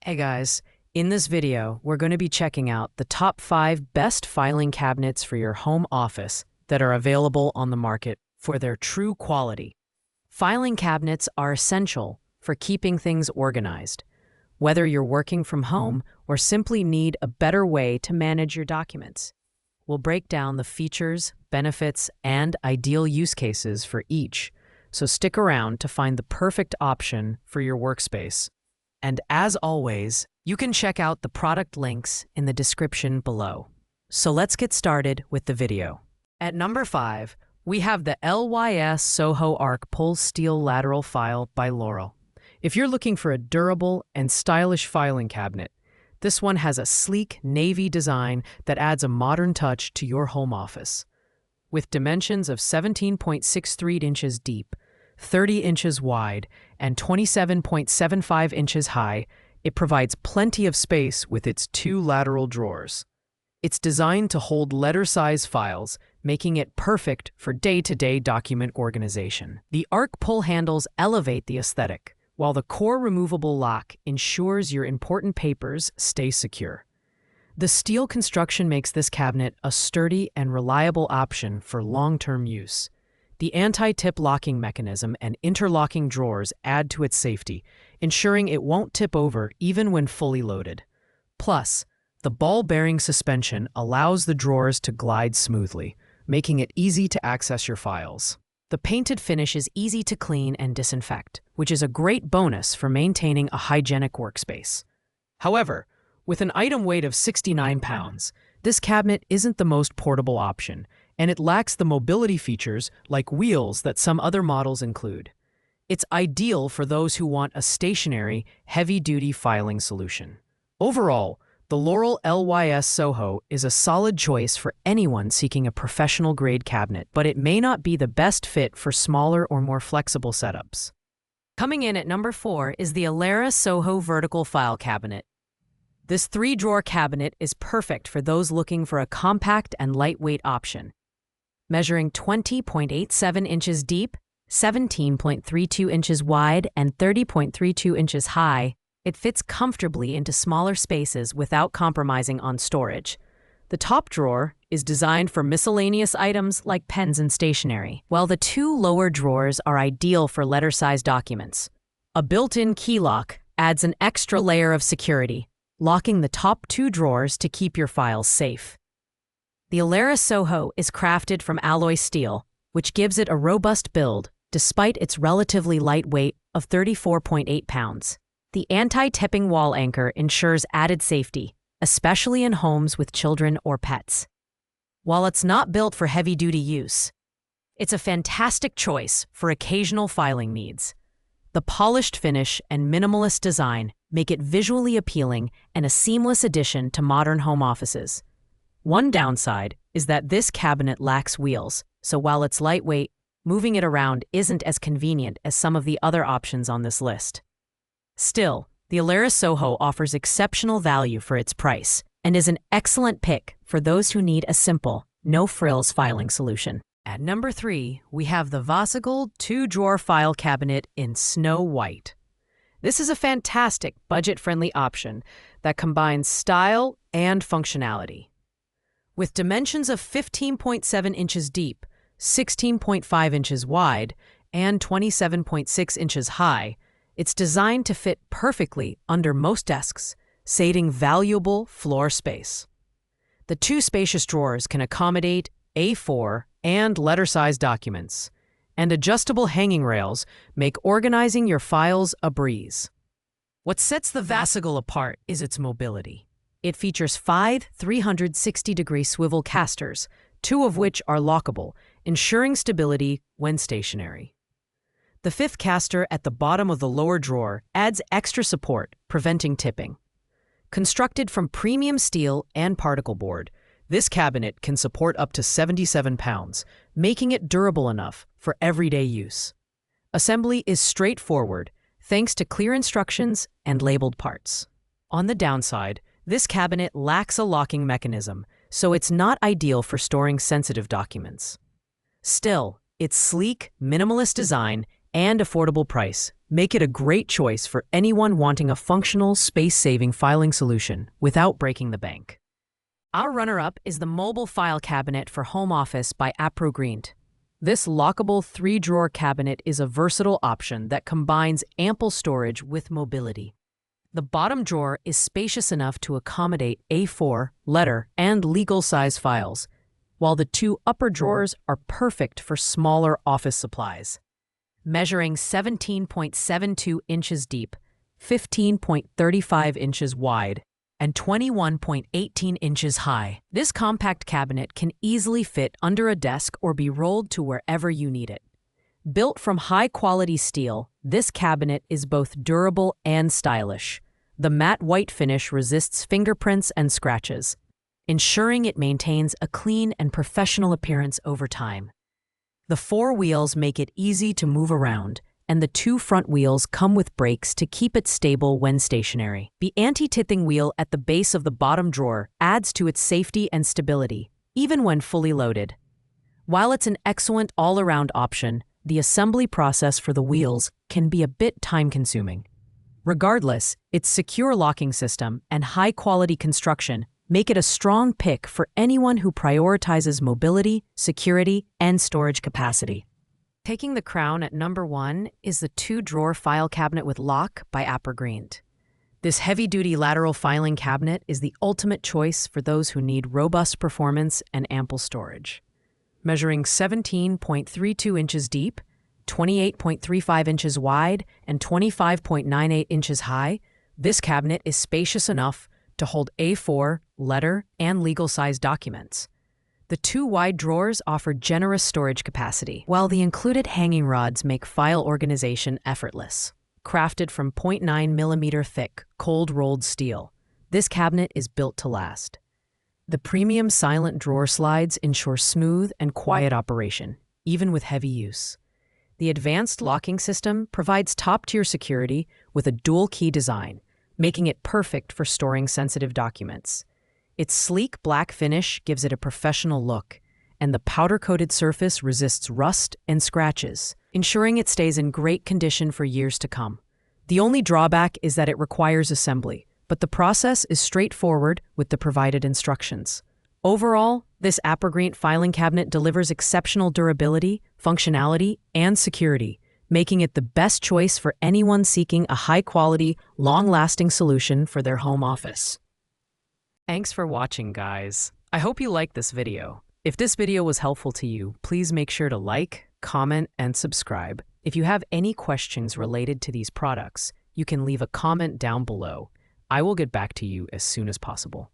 Hey guys, in this video, we're going to be checking out the top 5 best filing cabinets for your home office that are available on the market for their true quality. Filing cabinets are essential for keeping things organized, whether you're working from home or simply need a better way to manage your documents. We'll break down the features, benefits, and ideal use cases for each, so stick around to find the perfect option for your workspace. And as always, you can check out the product links in the description below. So let's get started with the video. At number 5, we have the LYS Soho Arc Pull Steel Lateral File by Laurel. If you're looking for a durable and stylish filing cabinet, this one has a sleek navy design that adds a modern touch to your home office. With dimensions of 17.63 inches deep, 30 inches wide, and 27.75 inches high, it provides plenty of space with its 2 lateral drawers. It's designed to hold letter-size files, making it perfect for day-to-day document organization. The arc pull handles elevate the aesthetic, while the core removable lock ensures your important papers stay secure. The steel construction makes this cabinet a sturdy and reliable option for long-term use. The anti-tip locking mechanism and interlocking drawers add to its safety, ensuring it won't tip over even when fully loaded. Plus, the ball-bearing suspension allows the drawers to glide smoothly, making it easy to access your files. The painted finish is easy to clean and disinfect, which is a great bonus for maintaining a hygienic workspace. However, with an item weight of 69 pounds, this cabinet isn't the most portable option, and it lacks the mobility features like wheels that some other models include. It's ideal for those who want a stationary, heavy-duty filing solution. Overall, the Laurel LYS Soho is a solid choice for anyone seeking a professional-grade cabinet, but it may not be the best fit for smaller or more flexible setups. Coming in at number 4 is the Alera Soho Vertical File Cabinet. This 3-drawer cabinet is perfect for those looking for a compact and lightweight option. Measuring 20.87 inches deep, 17.32 inches wide, and 30.32 inches high, it fits comfortably into smaller spaces without compromising on storage. The top drawer is designed for miscellaneous items like pens and stationery, while the 2 lower drawers are ideal for letter-sized documents. A built-in key lock adds an extra layer of security, locking the top 2 drawers to keep your files safe. The Alera Soho is crafted from alloy steel, which gives it a robust build despite its relatively light weight of 34.8 pounds. The anti-tipping wall anchor ensures added safety, especially in homes with children or pets. While it's not built for heavy-duty use, it's a fantastic choice for occasional filing needs. The polished finish and minimalist design make it visually appealing and a seamless addition to modern home offices. One downside is that this cabinet lacks wheels, so while it's lightweight, moving it around isn't as convenient as some of the other options on this list. Still, the Alera Soho offers exceptional value for its price and is an excellent pick for those who need a simple, no-frills filing solution. At number 3, we have the Vasagold 2-drawer file cabinet in Snow White. This is a fantastic, budget-friendly option that combines style and functionality. With dimensions of 15.7 inches deep, 16.5 inches wide, and 27.6 inches high, it's designed to fit perfectly under most desks, saving valuable floor space. The 2 spacious drawers can accommodate A4 and letter-sized documents, and adjustable hanging rails make organizing your files a breeze. What sets the Vasagold apart is its mobility. It features 5 360-degree swivel casters, 2 of which are lockable, ensuring stability when stationary. The 5th caster at the bottom of the lower drawer adds extra support, preventing tipping. Constructed from premium steel and particle board, this cabinet can support up to 77 pounds, making it durable enough for everyday use. Assembly is straightforward, thanks to clear instructions and labeled parts. On the downside, this cabinet lacks a locking mechanism, so it's not ideal for storing sensitive documents. Still, its sleek, minimalist design and affordable price Make it a great choice for anyone wanting a functional, space-saving filing solution without breaking the bank. Our runner-up is the Mobile File Cabinet for Home Office by AproGreen. This lockable 3-drawer cabinet is a versatile option that combines ample storage with mobility. The bottom drawer is spacious enough to accommodate A4, letter, and legal-size files, while the 2 upper drawers are perfect for smaller office supplies. Measuring 17.72 inches deep, 15.35 inches wide, and 21.18 inches high, this compact cabinet can easily fit under a desk or be rolled to wherever you need it. Built from high-quality steel, this cabinet is both durable and stylish. The matte white finish resists fingerprints and scratches, ensuring it maintains a clean and professional appearance over time. The 4 wheels make it easy to move around, and the 2 front wheels come with brakes to keep it stable when stationary. The anti-tipping wheel at the base of the bottom drawer adds to its safety and stability, even when fully loaded. While it's an excellent all-around option, the assembly process for the wheels can be a bit time-consuming. Regardless, its secure locking system and high-quality construction make it a strong pick for anyone who prioritizes mobility, security, and storage capacity. Taking the crown at number 1 is the 2-drawer file cabinet with lock by AproGreen. This heavy-duty lateral filing cabinet is the ultimate choice for those who need robust performance and ample storage. Measuring 17.32 inches deep, 28.35 inches wide, and 25.98 inches high, this cabinet is spacious enough to hold A4, letter, and legal-size documents. The 2 wide drawers offer generous storage capacity, while the included hanging rods make file organization effortless. Crafted from 0.9mm thick, cold-rolled steel, this cabinet is built to last. The premium silent drawer slides ensure smooth and quiet operation, even with heavy use. The advanced locking system provides top-tier security with a dual-key design, making it perfect for storing sensitive documents. Its sleek black finish gives it a professional look, and the powder-coated surface resists rust and scratches, ensuring it stays in great condition for years to come. The only drawback is that it requires assembly, but the process is straightforward with the provided instructions. Overall, this AproGreen filing cabinet delivers exceptional durability, functionality, and security, making it the best choice for anyone seeking a high-quality, long-lasting solution for their home office. Thanks for watching, guys. I hope you liked this video. If this video was helpful to you, please make sure to like, comment, and subscribe. If you have any questions related to these products, you can leave a comment down below. I will get back to you as soon as possible.